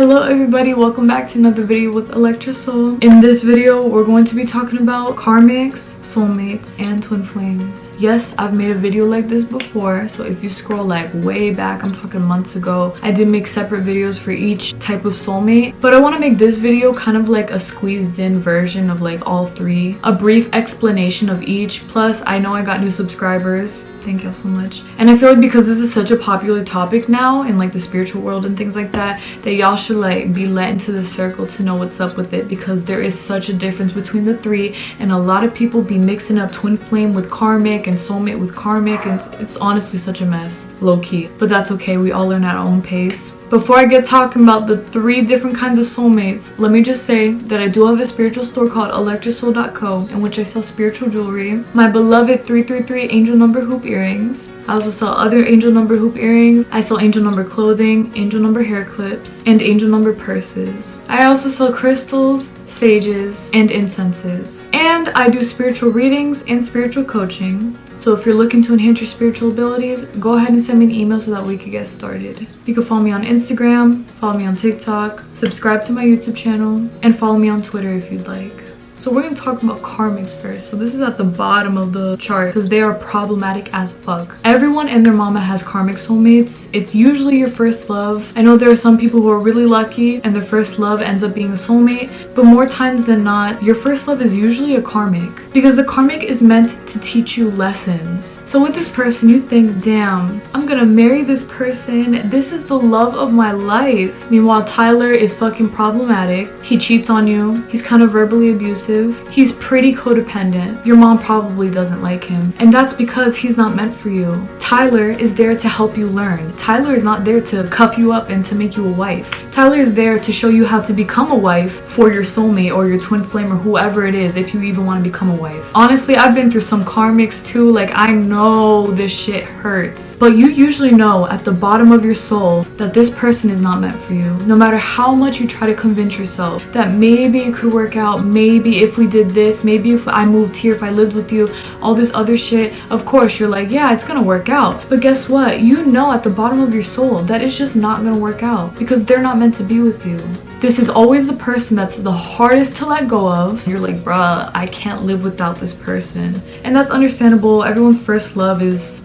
Hello everybody, welcome back to another video with ElectraSoul. In this video, we're going to be talking about Karmics, Soulmates, and Twinflames. Yes, I've made a video like this before, so if you scroll like way back, I'm talking months ago, I did make separate videos for each type of soulmate. But I want to make this video kind of like a squeezed in version of like all three. A brief explanation of each, plus I know I got new subscribers. Thank y'all so much. And I feel like because this is such a popular topic now in like the spiritual world and things like that, that y'all should like be let into the circle to know what's up with it, because there is such a difference between the three, and a lot of people be mixing up twin flame with karmic and soulmate with karmic, and it's honestly such a mess, low-key. But that's okay, we all learn at our own pace. Before I get talking about the three different kinds of soulmates, let me just say that I do have a spiritual store called ElectraSoul.co, in which I sell spiritual jewelry, my beloved 333 angel number hoop earrings. I also sell other angel number hoop earrings. I sell angel number clothing, angel number hair clips, and angel number purses. I also sell crystals, sages, and incenses. And I do spiritual readings and spiritual coaching. So if you're looking to enhance your spiritual abilities, go ahead and send me an email so that we can get started. You can follow me on Instagram, follow me on TikTok, subscribe to my YouTube channel, and follow me on Twitter if you'd like. So we're going to talk about karmics first. So this is at the bottom of the chart because they are problematic as fuck. Everyone and their mama has karmic soulmates. It's usually your first love. I know there are some people who are really lucky and their first love ends up being a soulmate, but more times than not, your first love is usually a karmic, because the karmic is meant to teach you lessons. So with this person, you think, damn, I'm gonna marry this person. This is the love of my life. Meanwhile, Tyler is fucking problematic. He cheats on you. He's kind of verbally abusive. He's pretty codependent. Your mom probably doesn't like him, and that's because he's not meant for you. Tyler is there to help you learn. Tyler is not there to cuff you up and to make you a wife. Tyler is there to show you how to become a wife for your soulmate or your twin flame or whoever it is, if you even want to become a wife. Honestly, I've been through some karmics too. Like, I know this shit hurts, but you usually know at the bottom of your soul that this person is not meant for you. No matter how much you try to convince yourself that maybe it could work out, maybe if we did this, maybe if I moved here, if I lived with you, all this other shit, of course you're like, yeah, it's gonna work out. But guess what? You know at the bottom of your soul that it's just not gonna work out, because they're not meant to be with you. This is always the person that's the hardest to let go of. You're like, bruh, I can't live without this person. And that's understandable. Everyone's first love is,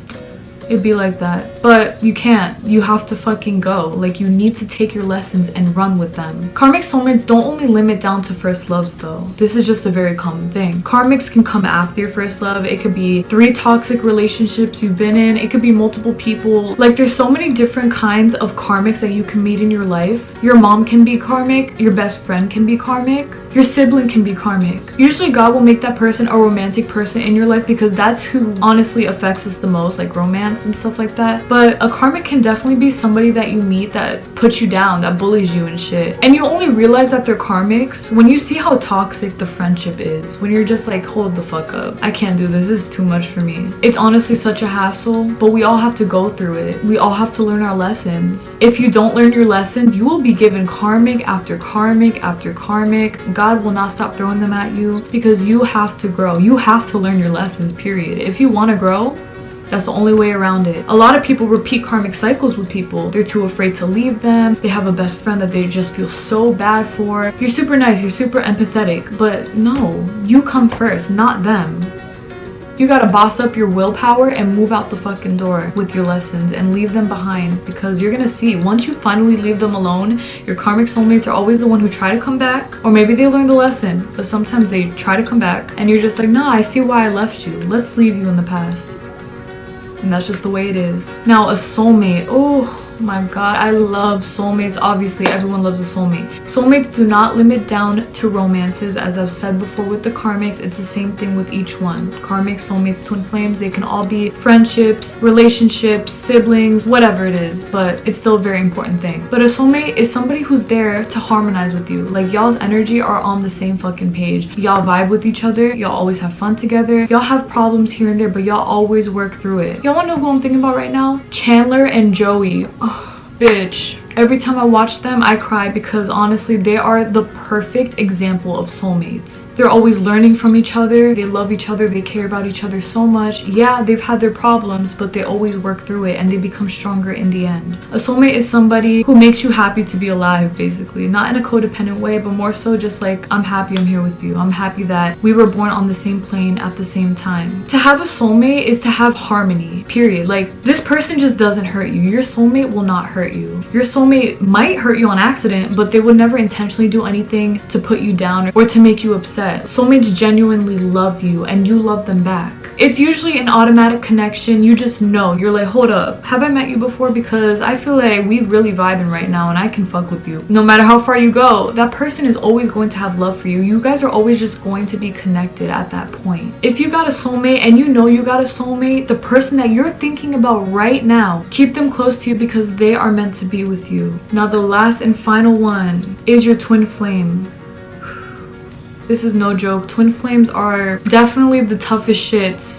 it'd be like that, but you can't. You have to fucking go. Like, you need to take your lessons and run with them. Karmic soulmates don't only limit down to first loves though. This is just a very common thing. Karmics can come after your first love. It could be 3 toxic relationships you've been in. It could be multiple people. Like, there's so many different kinds of karmics that you can meet in your life. Your mom can be karmic, your best friend can be karmic, your sibling can be karmic. Usually God will make that person a romantic person in your life, because that's who honestly affects us the most, like romance and stuff like that. But a karmic can definitely be somebody that you meet that puts you down, that bullies you and shit. And you only realize that they're karmics when you see how toxic the friendship is. When you're just like, hold the fuck up. I can't do this. This is too much for me. It's honestly such a hassle, but we all have to go through it. We all have to learn our lessons. If you don't learn your lessons, you will be given karmic after karmic after karmic. God will not stop throwing them at you, because you have to grow. You have to learn your lessons, period. If you want to grow, that's the only way around it. A lot of people repeat karmic cycles with people. They're too afraid to leave them. They have a best friend that they just feel so bad for. You're super nice, you're super empathetic, but no, you come first, not them. You gotta boss up your willpower and move out the fucking door with your lessons and leave them behind, because you're gonna see, once you finally leave them alone, your karmic soulmates are always the one who try to come back, or maybe they learned the lesson, but sometimes they try to come back and you're just like, nah, I see why I left you. Let's leave you in the past. And that's just the way it is. Now, a soulmate, oh my god, I love soulmates. Obviously everyone loves a soulmate. Soulmates do not limit down to romances. As I've said before with the karmics, it's the same thing with each one. Karmics, soulmates, twin flames, they can all be friendships, relationships, siblings, whatever it is, but it's still a very important thing. But a soulmate is somebody who's there to harmonize with you. Like, y'all's energy are on the same fucking page. Y'all vibe with each other, y'all always have fun together, y'all have problems here and there, but y'all always work through it. Y'all wanna know who I'm thinking about right now? Chandler and Joey. Oh, bitch, Every time I watch them, I cry because honestly, they are the perfect example of soulmates. They're always learning from each other. They love each other. They care about each other so much. Yeah, they've had their problems, but they always work through it and they become stronger in the end. A soulmate is somebody who makes you happy to be alive, basically. Not in a codependent way, but more so just like, I'm happy I'm here with you. I'm happy that we were born on the same plane at the same time. To have a soulmate is to have harmony, period. Like, this person just doesn't hurt you. Your soulmate will not hurt you. Your soulmate might hurt you on accident, but they would never intentionally do anything to put you down or to make you upset. Soulmates genuinely love you and you love them back. It's usually an automatic connection. You just know. You're like, hold up, have I met you before? Because I feel like we really vibing right now and I can fuck with you. No matter how far you go, that person is always going to have love for you. You guys are always just going to be connected at that point. If you got a soulmate and you know you got a soulmate, the person that you're thinking about right now, keep them close to you because they are meant to be with you. Now the last and final one is your twin flame. This is no joke. Twin flames are definitely the toughest shits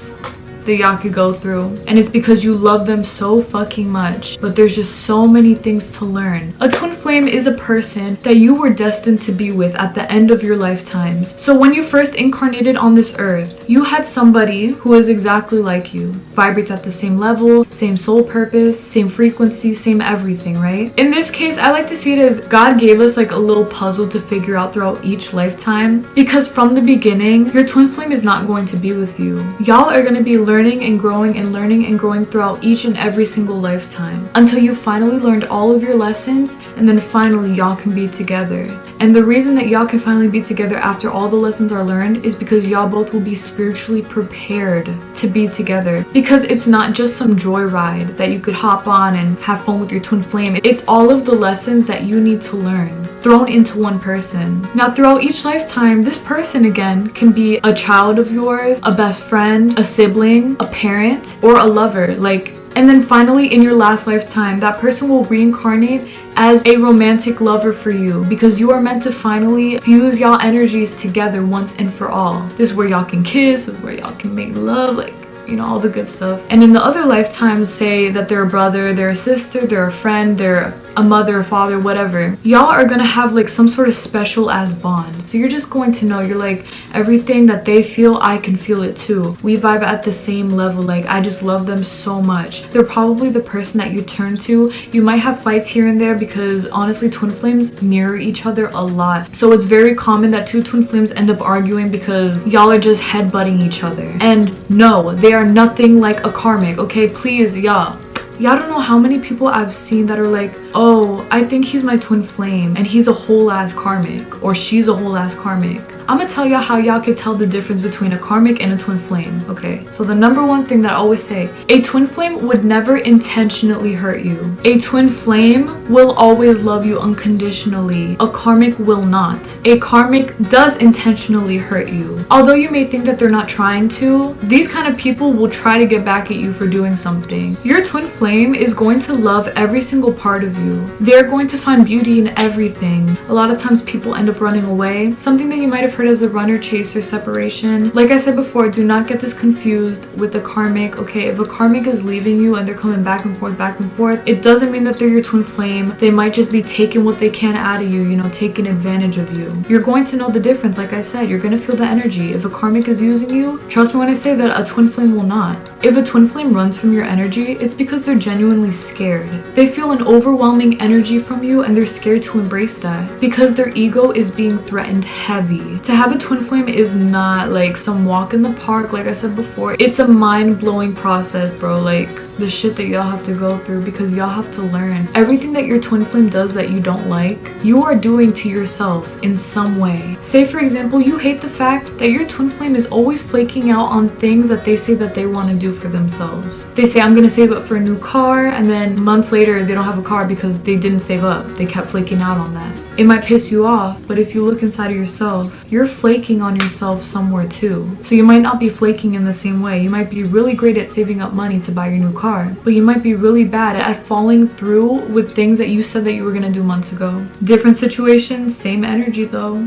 that y'all could go through, and it's because you love them so fucking much, but there's just so many things to learn. A twin flame is a person that you were destined to be with at the end of your lifetimes. So when you first incarnated on this earth, you had somebody who is exactly like you, vibrates at the same level, same soul purpose, same frequency, same everything, right? In this case, I like to see it as God gave us like a little puzzle to figure out throughout each lifetime, because from the beginning, your twin flame is not going to be with you. Y'all are going to be learning and growing throughout each and every single lifetime until you finally learned all of your lessons, and then finally y'all can be together. And the reason that y'all can finally be together after all the lessons are learned is because y'all both will be spiritually prepared to be together, because it's not just some joyride that you could hop on and have fun with your twin flame. It's all of the lessons that you need to learn thrown into one person. Now throughout each lifetime, this person again can be a child of yours, a best friend, a sibling, a parent, or a lover. Like, and then finally in your last lifetime, that person will reincarnate as a romantic lover for you, because you are meant to finally fuse y'all energies together once and for all. This is where y'all can kiss, this is where y'all can make love, like, you know, all the good stuff. And in the other lifetimes, say that they're a brother, they're a sister, they're a friend, they're a mother, a father, whatever, y'all are gonna have like some sort of special ass bond. So you're just going to know, you're like, everything that they feel, I can feel it too. We vibe at the same level. Like, I just love them so much. They're probably the person that you turn to. You might have fights here and there because honestly, twin flames mirror each other a lot. So it's very common that two twin flames end up arguing because y'all are just headbutting each other. And no, they are nothing like a karmic, okay? Please, y'all don't know how many people I've seen that are like, oh, I think he's my twin flame and he's a whole ass karmic, or she's a whole ass karmic. I'm gonna tell y'all how y'all could tell the difference between a karmic and a twin flame. Okay, so the number one thing that I always say, a twin flame would never intentionally hurt you. A twin flame will always love you unconditionally. A karmic will not. A karmic does intentionally hurt you. Although you may think that they're not trying to, these kind of people will try to get back at you for doing something. Your twin flame is going to love every single part of you. They're going to find beauty in everything. A lot of times people end up running away. Something that you might have heard as a runner chaser separation. Like I said before, do not get this confused with a karmic. Okay, if a karmic is leaving you and they're coming back and forth, it doesn't mean that they're your twin flame. They might just be taking what they can out of you, you know, taking advantage of you. You're going to know the difference. Like I said, you're going to feel the energy. If a karmic is using you, trust me when I say that a twin flame will not. If a twin flame runs from your energy, it's because they're genuinely scared. They feel an overwhelming energy from you and they're scared to embrace that because their ego is being threatened heavy. To have a twin flame is not like some walk in the park. Like I said before, it's a mind-blowing process, bro. Like the shit that y'all have to go through, because y'all have to learn everything that your twin flame does that you don't like, you are doing to yourself in some way. Say for example, you hate the fact that your twin flame is always flaking out on things that they say that they want to do for themselves. They say, I'm gonna save up for a new car, and then months later they don't have a car because they didn't save up. They kept flaking out on that. It might piss you off, but if you look inside of yourself, you're flaking on yourself somewhere too. So you might not be flaking in the same way. You might be really great at saving up money to buy your new car, but you might be really bad at following through with things that you said that you were gonna do months ago. Different situations, same energy though.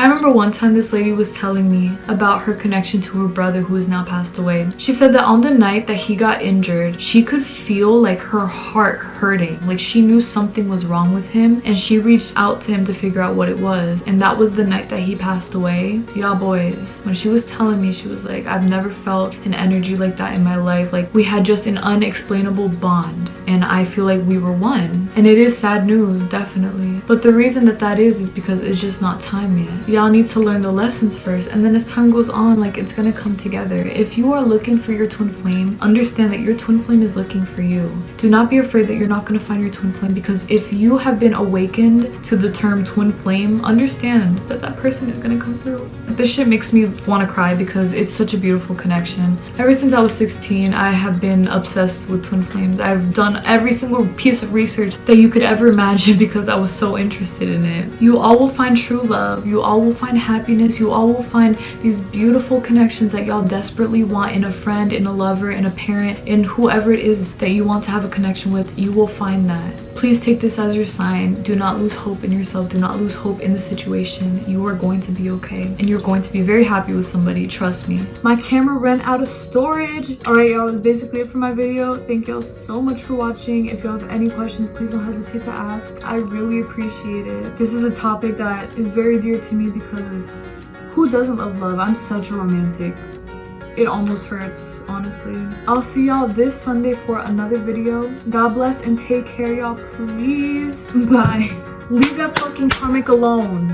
I remember one time this lady was telling me about her connection to her brother who has now passed away. She said that on the night that he got injured, she could feel like her heart hurting. Like she knew something was wrong with him, and she reached out to him to figure out what it was. And that was the night that he passed away. Y'all boys, when she was telling me, she was like, I've never felt an energy like that in my life. Like we had just an unexplainable bond, and I feel like we were one. And it is sad news, definitely. But the reason that is because it's just not time yet. Y'all need to learn the lessons first, and then as time goes on, like it's gonna come together. If you are looking for your twin flame, understand that your twin flame is looking for you. Do not be afraid that you're not gonna find your twin flame, because if you have been awakened to the term twin flame, understand that that person is gonna come through. This shit makes me want to cry because it's such a beautiful connection. Ever since I was 16, I have been obsessed with twin flames. I've done every single piece of research that you could ever imagine because I was so interested in it. You all will find true love. You all will find happiness. You all will find these beautiful connections that y'all desperately want in a friend, in a lover, in a parent, in whoever it is that you want to have a connection with. You will find that. Please take this as your sign. Do not lose hope in yourself. Do not lose hope in the situation. You are going to be okay, and you're going to be very happy with somebody. Trust me. My camera ran out of storage. Alright, y'all, that's basically it for my video. Thank y'all so much for watching. If y'all have any questions, please don't hesitate to ask. I really appreciate it. This is a topic that is very dear to me because who doesn't love love? I'm such a romantic. It almost hurts, honestly. I'll see y'all this Sunday for another video. God bless and take care, y'all, please. Bye. Leave that fucking karmic alone.